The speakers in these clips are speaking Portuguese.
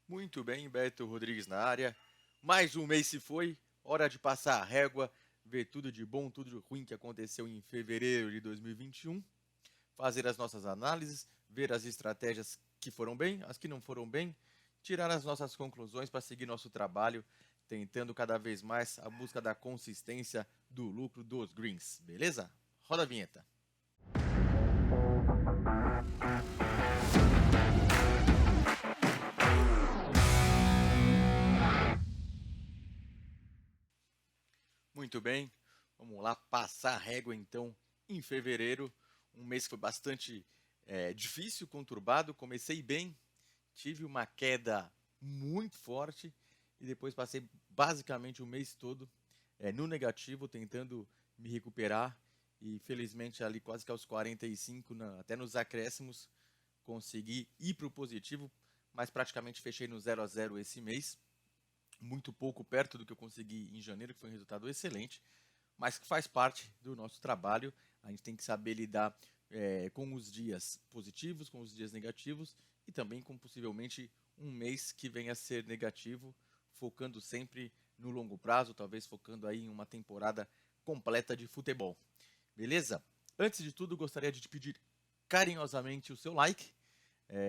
Muito bem, Beto Rodrigues na área. Mais um mês se foi, hora de passar a régua, ver tudo de bom, tudo de ruim que aconteceu em fevereiro de 2021, fazer as nossas análises, ver as estratégias que foram bem, as que não foram bem, tirar as nossas conclusões para seguir nosso trabalho, tentando cada vez mais a busca da consistência do lucro dos greens, beleza? Roda a vinheta. Muito bem, vamos lá passar a régua então em fevereiro, um mês que foi bastante difícil, conturbado. Comecei bem, tive uma queda muito forte e depois passei basicamente o mês todo no negativo, tentando me recuperar e felizmente ali quase que aos 45, até nos acréscimos, consegui ir para o positivo, mas praticamente fechei no 0 a 0 esse mês, muito pouco perto do que eu consegui em janeiro, que foi um resultado excelente, mas que faz parte do nosso trabalho. A gente tem que saber lidar com os dias positivos, com os dias negativos e também com possivelmente um mês que venha a ser negativo, focando sempre no longo prazo, talvez focando aí em uma temporada completa de futebol. Beleza? Antes de tudo, gostaria de te pedir carinhosamente o seu like.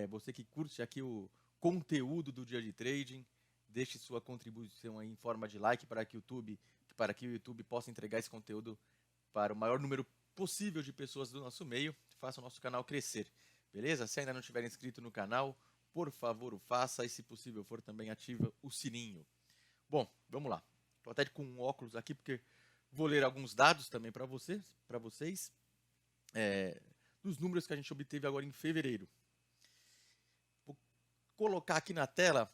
Você que curte aqui o conteúdo do dia de trading, deixe sua contribuição aí em forma de like para que o YouTube possa entregar esse conteúdo para o maior número possível de pessoas do nosso meio, faça o nosso canal crescer, beleza? Se ainda não estiver inscrito no canal, por favor o faça e se possível for também ativa o sininho. Bom, vamos lá. Estou até com um óculos aqui porque vou ler alguns dados também para vocês, dos números que a gente obteve agora em fevereiro. Vou colocar aqui na tela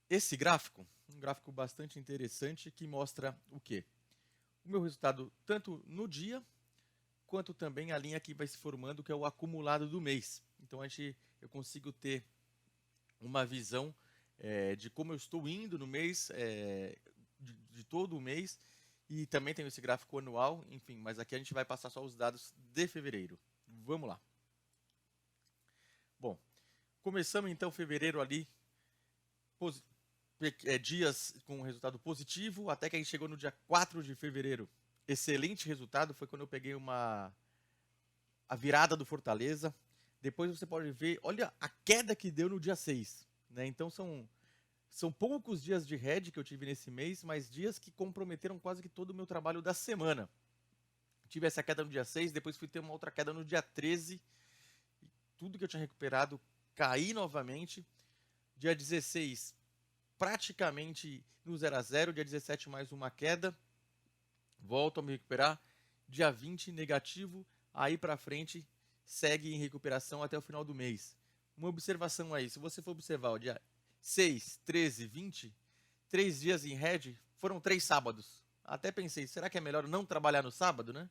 esse gráfico, um gráfico bastante interessante que mostra o quê? O meu resultado tanto no dia quanto também a linha que vai se formando, que é o acumulado do mês. Então eu consigo ter uma visão de como eu estou indo no mês, de todo o mês, e também tenho esse gráfico anual, enfim, mas aqui a gente vai passar só os dados de fevereiro. Vamos lá. Bom, começamos então fevereiro ali, dias com resultado positivo, até que a gente chegou no dia 4 de fevereiro. Excelente resultado, foi quando eu peguei a virada do Fortaleza. Depois você pode ver, olha a queda que deu no dia 6. Né? Então são poucos dias de head que eu tive nesse mês, mas dias que comprometeram quase que todo o meu trabalho da semana. Tive essa queda no dia 6, depois fui ter uma outra queda no dia 13. E tudo que eu tinha recuperado caí novamente. Dia 16, praticamente no 0 a 0. Dia 17, mais uma queda. Volto a me recuperar. Dia 20, negativo. Aí para frente, segue em recuperação até o final do mês. Uma observação aí, se você for observar o dia 6, 13, 20, 3 dias em red, foram 3 sábados. Até pensei, será que é melhor não trabalhar no sábado, né?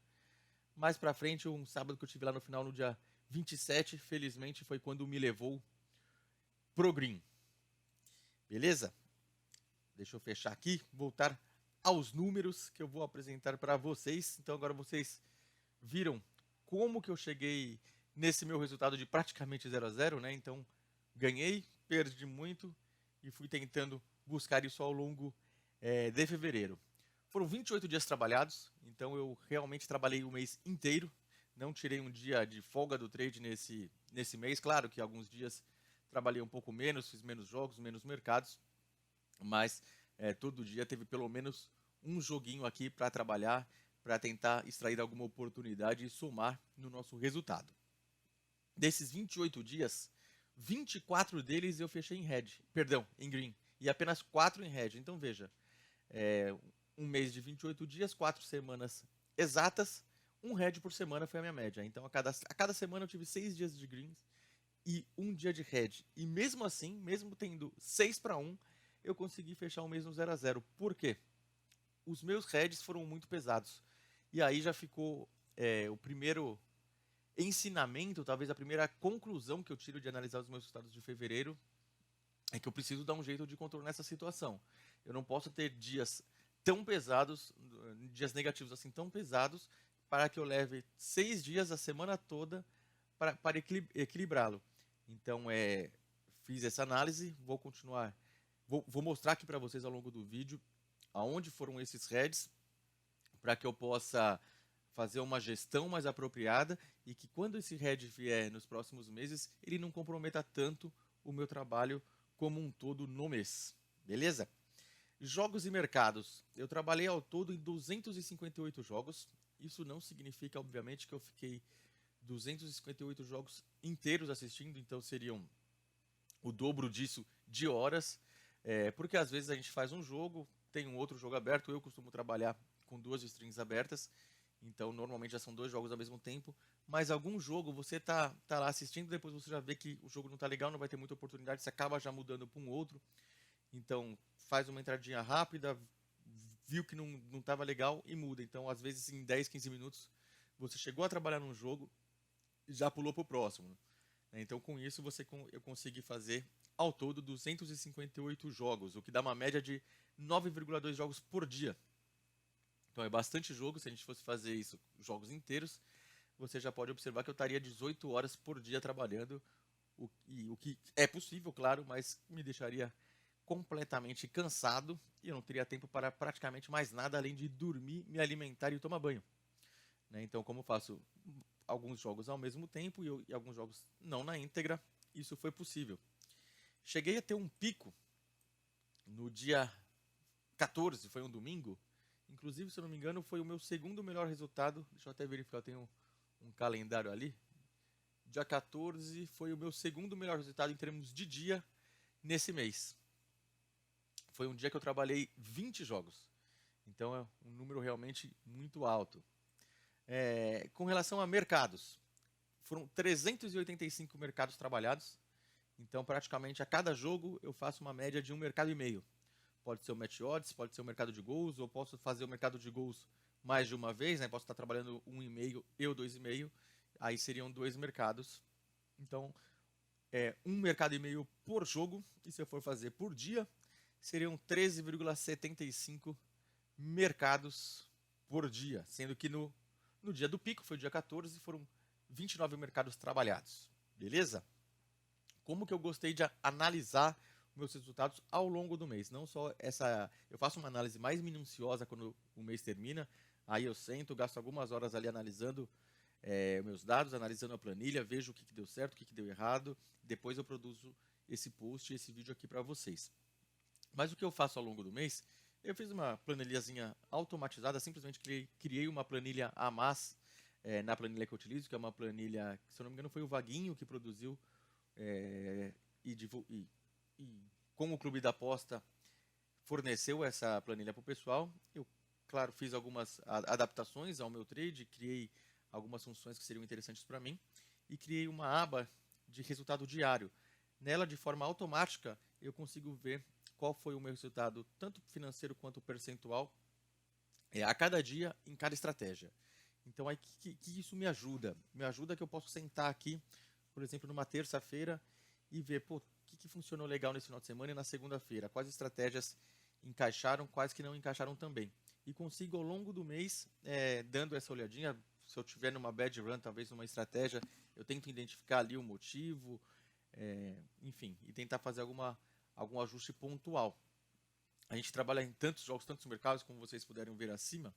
Mais para frente, um sábado que eu tive lá no final, no dia 27, felizmente foi quando me levou pro green. Beleza? Deixa eu fechar aqui, voltar aos números que eu vou apresentar para vocês. Então agora vocês viram como que eu cheguei nesse meu resultado de praticamente 0 a 0, né? Então ganhei, perdi muito e fui tentando buscar isso ao longo de fevereiro. Foram 28 dias trabalhados, então eu realmente trabalhei o mês inteiro. Não tirei um dia de folga do trade nesse mês. Claro que alguns dias trabalhei um pouco menos, fiz menos jogos, menos mercados, mas todo dia teve pelo menos um joguinho aqui para trabalhar, para tentar extrair alguma oportunidade e somar no nosso resultado. Desses 28 dias, 24 deles eu fechei em red, perdão, em green, e apenas 4 em red. Então veja, um mês de 28 dias, 4 semanas exatas, um red por semana foi a minha média. Então a cada semana eu tive 6 dias de greens e um dia de red. E mesmo assim, mesmo tendo 6 para 1, eu consegui fechar o mês no 0 a 0. Por quê? Os meus heads foram muito pesados. E aí já ficou o primeiro ensinamento, talvez a primeira conclusão que eu tiro de analisar os meus resultados de fevereiro, é que eu preciso dar um jeito de contornar essa situação. Eu não posso ter dias tão pesados, dias negativos assim tão pesados, para que eu leve 6 dias a semana toda para equilibrá-lo. Então, fiz essa análise, vou continuar Vou mostrar aqui para vocês ao longo do vídeo aonde foram esses heads, para que eu possa fazer uma gestão mais apropriada e que quando esse head vier nos próximos meses, ele não comprometa tanto o meu trabalho como um todo no mês. Beleza? Jogos e mercados. Eu trabalhei ao todo em 258 jogos. Isso não significa, obviamente, que eu fiquei 258 jogos inteiros assistindo, então seriam o dobro disso de horas, porque às vezes a gente faz um jogo, tem um outro jogo aberto, eu costumo trabalhar com 2 strings abertas, então normalmente já são 2 jogos ao mesmo tempo, mas algum jogo você tá lá assistindo, depois você já vê que o jogo não tá legal, não vai ter muita oportunidade, você acaba já mudando para um outro, então faz uma entradinha rápida, viu que não estava legal e muda, então às vezes em 10, 15 minutos você chegou a trabalhar num jogo e já pulou para o próximo, né? Então com isso eu consegui fazer ao todo 258 jogos, o que dá uma média de 9,2 jogos por dia. Então é bastante jogo, se a gente fosse fazer isso, jogos inteiros, você já pode observar que eu estaria 18 horas por dia trabalhando, o que é possível, claro, mas me deixaria completamente cansado e eu não teria tempo para praticamente mais nada além de dormir, me alimentar e tomar banho, né? Então, como eu faço alguns jogos ao mesmo tempo e alguns jogos não na íntegra, isso foi possível. Cheguei a ter um pico no dia 14, foi um domingo. Inclusive, se eu não me engano, foi o meu segundo melhor resultado. Deixa eu até verificar, eu tenho um calendário ali. Dia 14 foi o meu segundo melhor resultado em termos de dia nesse mês. Foi um dia que eu trabalhei 20 jogos. Então é um número realmente muito alto. Com relação a mercados, foram 385 mercados trabalhados. Então, praticamente a cada jogo eu faço uma média de 1 mercado e meio. Pode ser o match odds, pode ser o mercado de gols, ou posso fazer o mercado de gols mais de uma vez, né? Posso estar trabalhando 1,5 e 2,5. Aí seriam 2 mercados. Então, 1 mercado e meio por jogo. E se eu for fazer por dia, seriam 13,75 mercados por dia. Sendo que no dia do pico, foi o dia 14, foram 29 mercados trabalhados. Beleza? Como que eu gostei de analisar meus resultados ao longo do mês? Não só essa... Eu faço uma análise mais minuciosa quando o mês termina. Aí eu sento, gasto algumas horas ali analisando meus dados, analisando a planilha, vejo o que deu certo, o que deu errado. Depois eu produzo esse post, esse vídeo aqui para vocês. Mas o que eu faço ao longo do mês? Eu fiz uma planilhazinha automatizada, simplesmente criei uma planilha a mais na planilha que eu utilizo, que é uma planilha, se eu não me engano, foi o Vaguinho que produziu e com o Clube da Aposta forneceu essa planilha para o pessoal. Eu, claro, fiz algumas adaptações ao meu trade, criei algumas funções que seriam interessantes para mim e criei uma aba de resultado diário. Nela, de forma automática, eu consigo ver qual foi o meu resultado, tanto financeiro quanto percentual, a cada dia, em cada estratégia. Então, aí que isso me ajuda? Me ajuda que eu posso sentar aqui, por exemplo, numa terça-feira e ver, o que funcionou legal nesse final de semana e na segunda-feira, quais estratégias encaixaram, quais que não encaixaram também. E consigo, ao longo do mês, dando essa olhadinha, se eu tiver numa bad run, talvez numa estratégia, eu tento identificar ali o motivo, enfim, e tentar fazer algum ajuste pontual. A gente trabalha em tantos jogos, tantos mercados, como vocês puderam ver acima,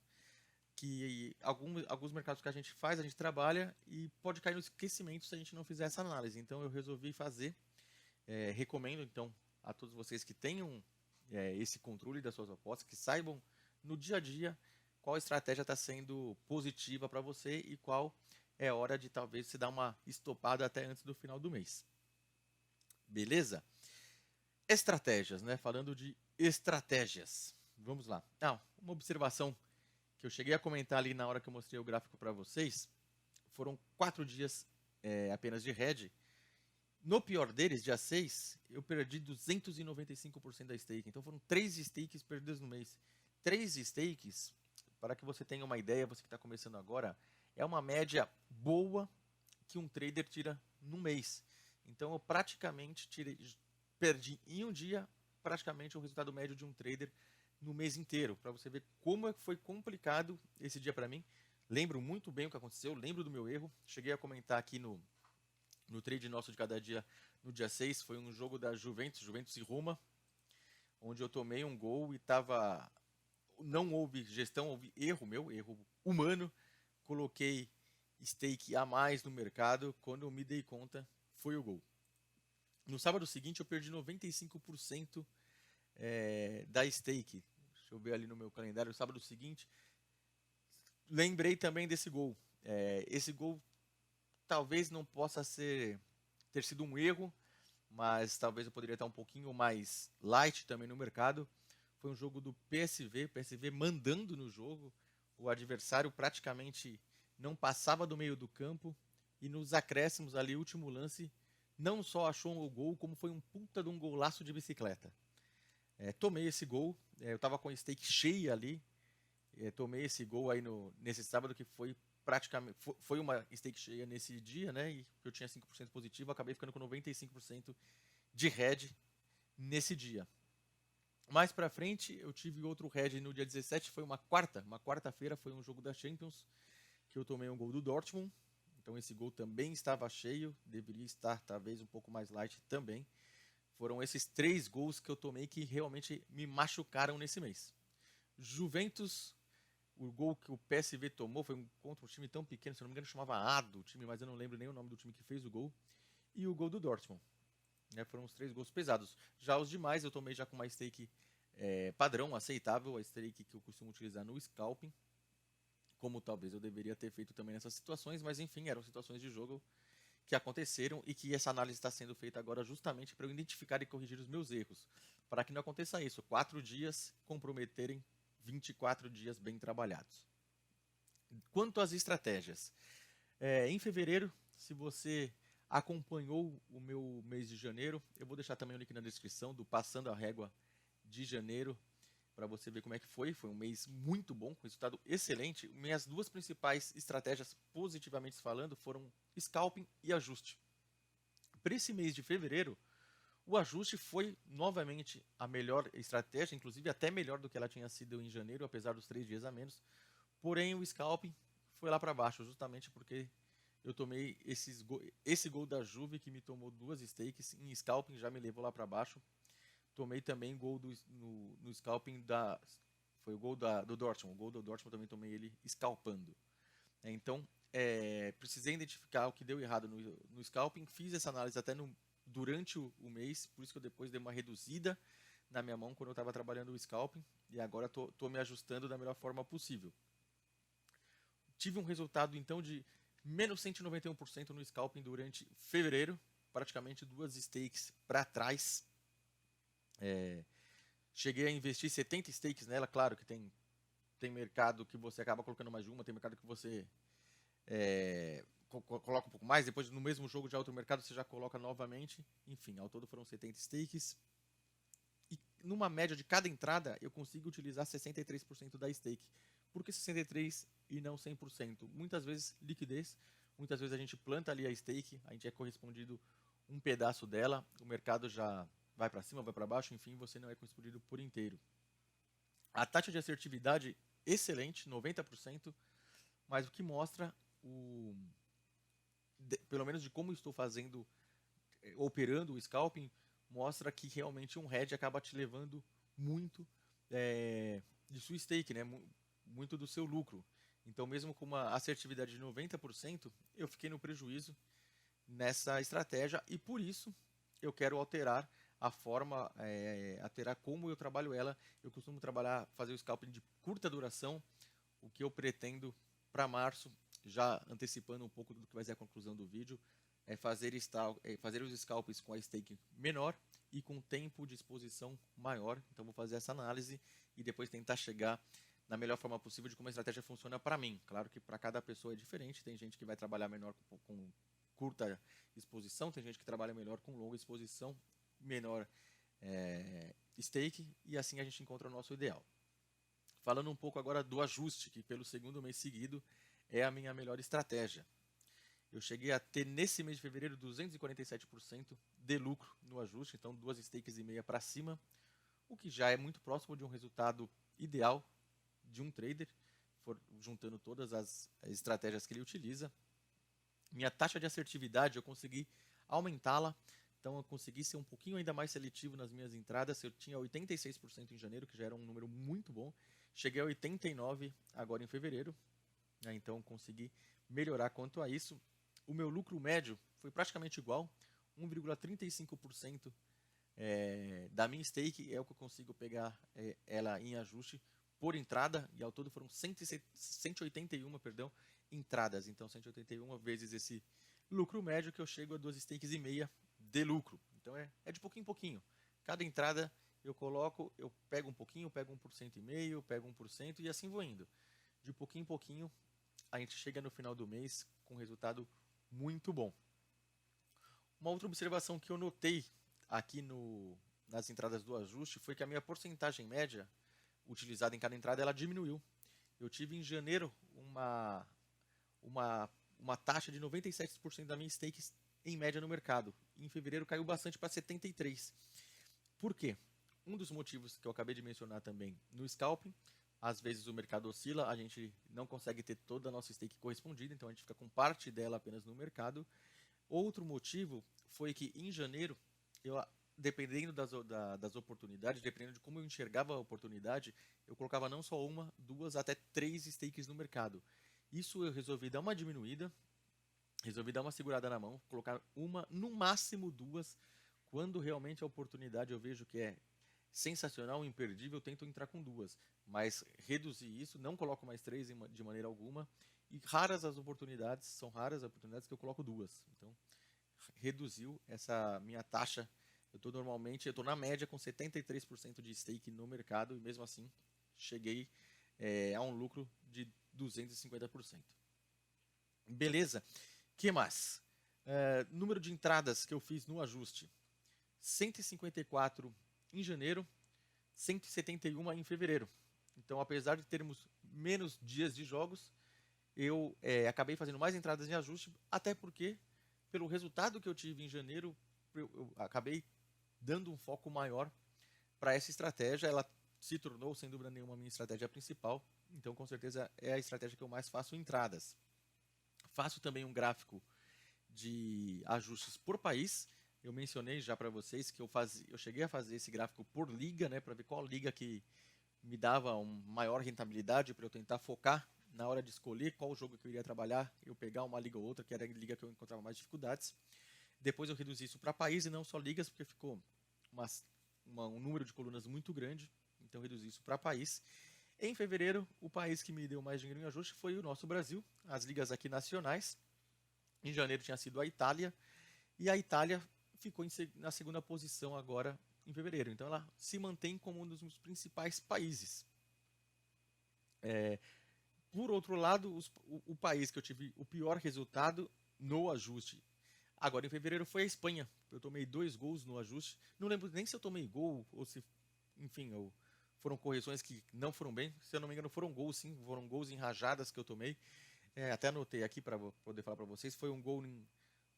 que alguns mercados que a gente faz, a gente trabalha e pode cair no esquecimento se a gente não fizer essa análise. Então eu resolvi fazer, recomendo então a todos vocês que tenham esse controle das suas apostas, que saibam no dia a dia qual estratégia está sendo positiva para você e qual é a hora de talvez você dar uma estopada até antes do final do mês. Beleza? Estratégias, né? Falando de estratégias. Vamos lá. Uma observação que eu cheguei a comentar ali na hora que eu mostrei o gráfico para vocês. Foram 4 dias apenas de hedge. No pior deles, dia 6, eu perdi 295% da stake. Então foram 3 stakes perdidas no mês. 3 stakes, para que você tenha uma ideia, você que está começando agora, é uma média boa que um trader tira no mês. Então eu praticamente perdi em um dia praticamente o resultado médio de um trader no mês inteiro, para você ver como foi complicado esse dia para mim. Lembro muito bem o que aconteceu, lembro do meu erro. Cheguei a comentar aqui no trade nosso de cada dia, no dia 6, foi um jogo da Juventus e Roma. onde eu tomei um gol e tava, não houve gestão, houve erro meu, erro humano. Coloquei stake a mais no mercado, quando eu me dei conta, foi o gol. No sábado seguinte eu perdi 95% da stake. Deixa eu ver ali no meu calendário, no sábado seguinte, lembrei também desse gol. Esse gol talvez não possa ter sido um erro, mas talvez eu poderia estar um pouquinho mais light também no mercado. Foi um jogo do PSV mandando no jogo, o adversário praticamente não passava do meio do campo, e nos acréscimos ali, último lance, não só achou o gol, como foi um puta de um golaço de bicicleta. Tomei esse gol, eu estava com a stake cheia ali, tomei esse gol aí nesse sábado, que foi praticamente, foi uma stake cheia nesse dia, né, e eu tinha 5% positivo, acabei ficando com 95% de head nesse dia. Mais pra frente, eu tive outro head no dia 17, foi uma quarta-feira, foi um jogo da Champions, que eu tomei um gol do Dortmund, então esse gol também estava cheio, deveria estar talvez um pouco mais light também. Foram esses 3 gols que eu tomei que realmente me machucaram nesse mês. Juventus, o gol que o PSV tomou foi contra um time tão pequeno, se não me engano chamava ADO o time, mas eu não lembro nem o nome do time que fez o gol. E o gol do Dortmund. Foram os 3 gols pesados. Já os demais eu tomei já com uma stake padrão, aceitável, a stake que eu costumo utilizar no scalping, como talvez eu deveria ter feito também nessas situações, mas enfim, eram situações de jogo que aconteceram, e que essa análise está sendo feita agora justamente para eu identificar e corrigir os meus erros, para que não aconteça isso, 4 dias comprometerem 24 dias bem trabalhados. Quanto às estratégias, em fevereiro, se você acompanhou o meu mês de janeiro, eu vou deixar também o link na descrição do Passando a Régua de janeiro, para você ver como é que foi. Foi um mês muito bom, com resultado excelente. Minhas 2 principais estratégias, positivamente falando, foram scalping e ajuste. Para esse mês de fevereiro, o ajuste foi novamente a melhor estratégia, inclusive até melhor do que ela tinha sido em janeiro, apesar dos 3 dias a menos. Porém, o scalping foi lá para baixo, justamente porque eu tomei esse gol da Juve, que me tomou 2 stakes, em scalping já me levou lá para baixo. Tomei também gol no scalping foi o gol do Dortmund. O gol do Dortmund também tomei ele scalpando. Então, precisei identificar o que deu errado no scalping. Fiz essa análise até durante o mês, por isso que eu depois dei uma reduzida na minha mão quando eu estava trabalhando o scalping. E agora estou me ajustando da melhor forma possível. Tive um resultado então de menos 191% no scalping durante fevereiro, praticamente 2 stakes para trás. Cheguei a investir 70 stakes nela, claro que tem mercado que você acaba colocando mais de uma, tem mercado que você coloca um pouco mais, depois no mesmo jogo de outro mercado você já coloca novamente, enfim, ao todo foram 70 stakes, e numa média de cada entrada eu consigo utilizar 63% da stake. Por que 63% e não 100%? Muitas vezes liquidez, muitas vezes a gente planta ali a stake, a gente é correspondido um pedaço dela, o mercado já vai para cima, vai para baixo, enfim, você não é correspondido por inteiro. A taxa de assertividade excelente, 90%, mas o que mostra pelo menos de como estou fazendo, operando o scalping, mostra que realmente um hedge acaba te levando muito de sua stake, né? Muito do seu lucro. Então, mesmo com uma assertividade de 90%, eu fiquei no prejuízo nessa estratégia, e por isso eu quero alterar a forma, alterar como eu trabalho ela. Eu costumo fazer o scalping de curta duração. O que eu pretendo para março, já antecipando um pouco do que vai ser a conclusão do vídeo, é fazer os scalps com a stake menor e com tempo de exposição maior. Então vou fazer essa análise e depois tentar chegar na melhor forma possível de como a estratégia funciona para mim. Claro que para cada pessoa é diferente, tem gente que vai trabalhar melhor com curta exposição, tem gente que trabalha melhor com longa exposição, menor stake, e assim a gente encontra o nosso ideal. Falando um pouco agora do ajuste, que pelo segundo mês seguido é a minha melhor estratégia. Eu cheguei a ter nesse mês de fevereiro 247% de lucro no ajuste, então 2 stakes e meia para cima, o que já é muito próximo de um resultado ideal de um trader, juntando todas as estratégias que ele utiliza. Minha taxa de assertividade eu consegui aumentá-la Então eu consegui ser um pouquinho ainda mais seletivo nas minhas entradas. Eu tinha 86% em janeiro, que já era um número muito bom. Cheguei a 89% agora em fevereiro, né? Então consegui melhorar quanto a isso. O meu lucro médio foi praticamente igual, 1,35% da minha stake é o que eu consigo pegar ela em ajuste por entrada, e ao todo foram 181, entradas. Então 181 vezes esse lucro médio, que eu chego a 2 stakes e meia de lucro. Então é de pouquinho em pouquinho. Cada entrada eu coloco, eu pego um pouquinho, pego 1,5%, pego 1% e assim vou indo. De pouquinho em pouquinho a gente chega no final do mês com um resultado muito bom. Uma outra observação que eu notei aqui nas entradas do ajuste foi que a minha porcentagem média utilizada em cada entrada ela diminuiu. Eu tive em janeiro uma taxa de 97% da minha stake em média no mercado. Em fevereiro caiu bastante para 73%. Por quê? Um dos motivos que eu acabei de mencionar também no scalping, às vezes o mercado oscila, a gente não consegue ter toda a nossa stake correspondida, então a gente fica com parte dela apenas no mercado. Outro motivo foi que em janeiro, dependendo das oportunidades, dependendo de como eu enxergava a oportunidade, eu colocava não só uma, duas, até 3 stakes no mercado. Isso eu resolvi dar uma diminuída, resolvi dar uma segurada na mão, colocar uma, no máximo 2, quando realmente a oportunidade eu vejo que é sensacional, imperdível, eu tento entrar com 2. Mas reduzir isso, não coloco mais 3 de maneira alguma. E são raras as oportunidades que eu coloco 2. Então, reduziu essa minha taxa. Eu estou na média com 73% de stake no mercado e mesmo assim cheguei a um lucro de 250%. Beleza? Que mais? Número de entradas que eu fiz no ajuste: 154 em janeiro, 171 em fevereiro. Então, apesar de termos menos dias de jogos, eu acabei fazendo mais entradas em ajuste, até porque, pelo resultado que eu tive em janeiro, eu acabei dando um foco maior para essa estratégia. Ela se tornou, sem dúvida nenhuma, a minha estratégia principal. Então, com certeza, é a estratégia que eu mais faço entradas. Faço também um gráfico de ajustes por país. Eu mencionei já para vocês que eu cheguei a fazer esse gráfico por liga, né, para ver qual liga que me dava uma maior rentabilidade, para eu tentar focar na hora de escolher qual jogo que eu iria trabalhar, eu pegar uma liga ou outra, que era a liga que eu encontrava mais dificuldades. Depois eu reduzi isso para país e não só ligas, porque ficou um número de colunas muito grande, então eu reduzi isso para país. Em fevereiro, o país que me deu mais dinheiro em ajuste foi o nosso Brasil, as ligas aqui nacionais. Em janeiro tinha sido a Itália, e a Itália ficou na segunda posição agora em fevereiro. Então ela se mantém como um dos principais países. Por outro lado, o país que eu tive o pior resultado no ajuste agora em fevereiro foi a Espanha. Eu tomei 2 gols no ajuste. Não lembro nem se eu tomei gol ou se, enfim, foram correções que não foram bem. Se eu não me engano, foram gols sim, foram gols em rajadas que eu tomei. Até anotei aqui para poder falar para vocês. Foi um gol no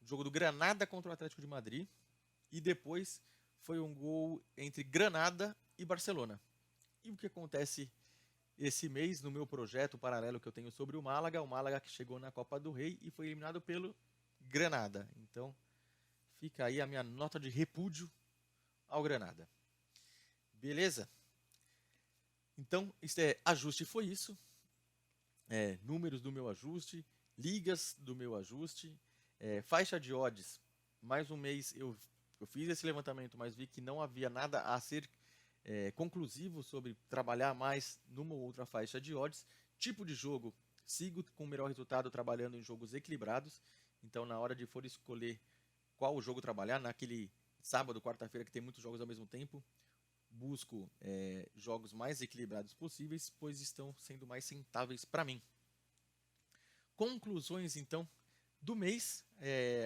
jogo do Granada contra o Atlético de Madrid. E depois foi um gol entre Granada e Barcelona. E o que acontece esse mês no meu projeto paralelo que eu tenho sobre o Málaga que chegou na Copa do Rei e foi eliminado pelo Granada. Então, fica aí a minha nota de repúdio ao Granada. Beleza? Então, ajuste foi isso. Números do meu ajuste, ligas do meu ajuste, faixa de odds. Mais um mês eu fiz esse levantamento, mas vi que não havia nada a ser conclusivo sobre trabalhar mais numa ou outra faixa de odds. Tipo de jogo, sigo com o melhor resultado trabalhando em jogos equilibrados. Então, na hora de for escolher qual jogo trabalhar, naquele sábado, quarta-feira, que tem muitos jogos ao mesmo tempo, busco jogos mais equilibrados possíveis, pois estão sendo mais rentáveis para mim. Conclusões, então, do mês.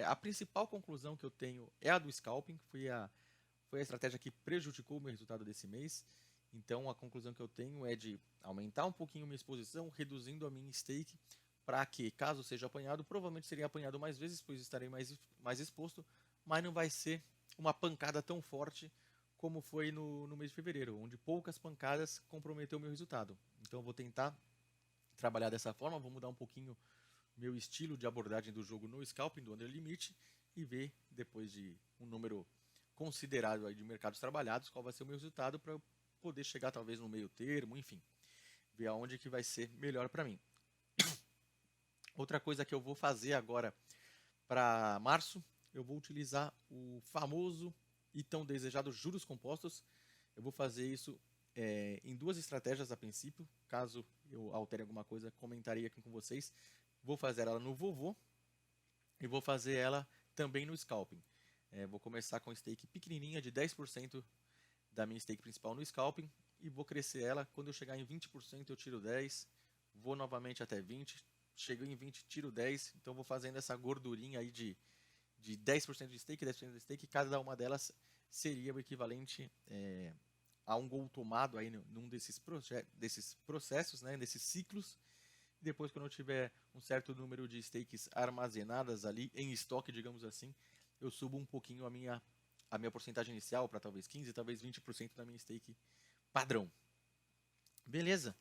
A principal conclusão que eu tenho é a do scalping, foi a estratégia que prejudicou o meu resultado desse mês. Então, a conclusão que eu tenho é de aumentar um pouquinho minha exposição, reduzindo a minha stake, para que, caso seja apanhado, provavelmente seria apanhado mais vezes, pois estarei mais exposto, mas não vai ser uma pancada tão forte como foi no mês de fevereiro, onde poucas pancadas comprometeu o meu resultado. Então, eu vou tentar trabalhar dessa forma, vou mudar um pouquinho meu estilo de abordagem do jogo no scalping, do under limit, e ver, depois de um número considerado aí de mercados trabalhados, qual vai ser o meu resultado para eu poder chegar talvez no meio termo, enfim, ver aonde que vai ser melhor para mim. Outra coisa que eu vou fazer agora para março, eu vou utilizar o famoso e tão desejado juros compostos. Eu vou fazer isso em duas estratégias a princípio. Caso eu altere alguma coisa, comentaria aqui com vocês. Vou fazer ela no vovô e vou fazer ela também no scalping. Vou começar com stake pequenininha de 10% da minha stake principal no scalping e vou crescer ela. Quando eu chegar em 20% eu tiro 10, vou novamente até 20, chego em 20, tiro 10, então vou fazendo essa gordurinha aí de 10% de stake, 10% de stake, cada uma delas seria o equivalente a um gol tomado aí num desses processos, né, desses ciclos. Depois, quando eu tiver um certo número de stakes armazenadas ali em estoque, digamos assim, eu subo um pouquinho a minha porcentagem inicial para talvez 15%, talvez 20% da minha stake padrão. Beleza?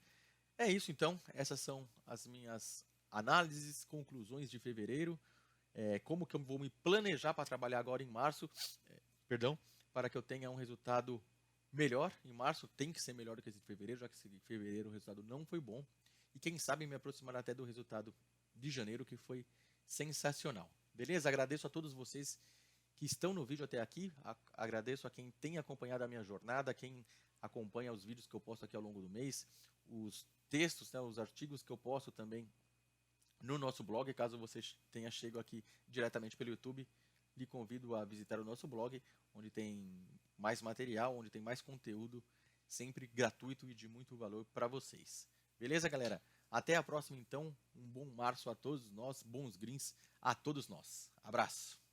É isso então, essas são as minhas análises, conclusões de fevereiro, como que eu vou me planejar para trabalhar agora em março, para que eu tenha um resultado melhor em março, tem que ser melhor do que esse de fevereiro, já que esse de fevereiro o resultado não foi bom, e quem sabe me aproximar até do resultado de janeiro, que foi sensacional. Beleza? Agradeço a todos vocês que estão no vídeo até aqui, agradeço a quem tem acompanhado a minha jornada, quem acompanha os vídeos que eu posto aqui ao longo do mês, os textos, né, os artigos que eu posto também no nosso blog. Caso você tenha chegado aqui diretamente pelo YouTube, lhe convido a visitar o nosso blog, onde tem mais material, onde tem mais conteúdo, sempre gratuito e de muito valor para vocês. Beleza, galera? Até a próxima, então. Um bom março a todos nós, bons greens a todos nós. Abraço!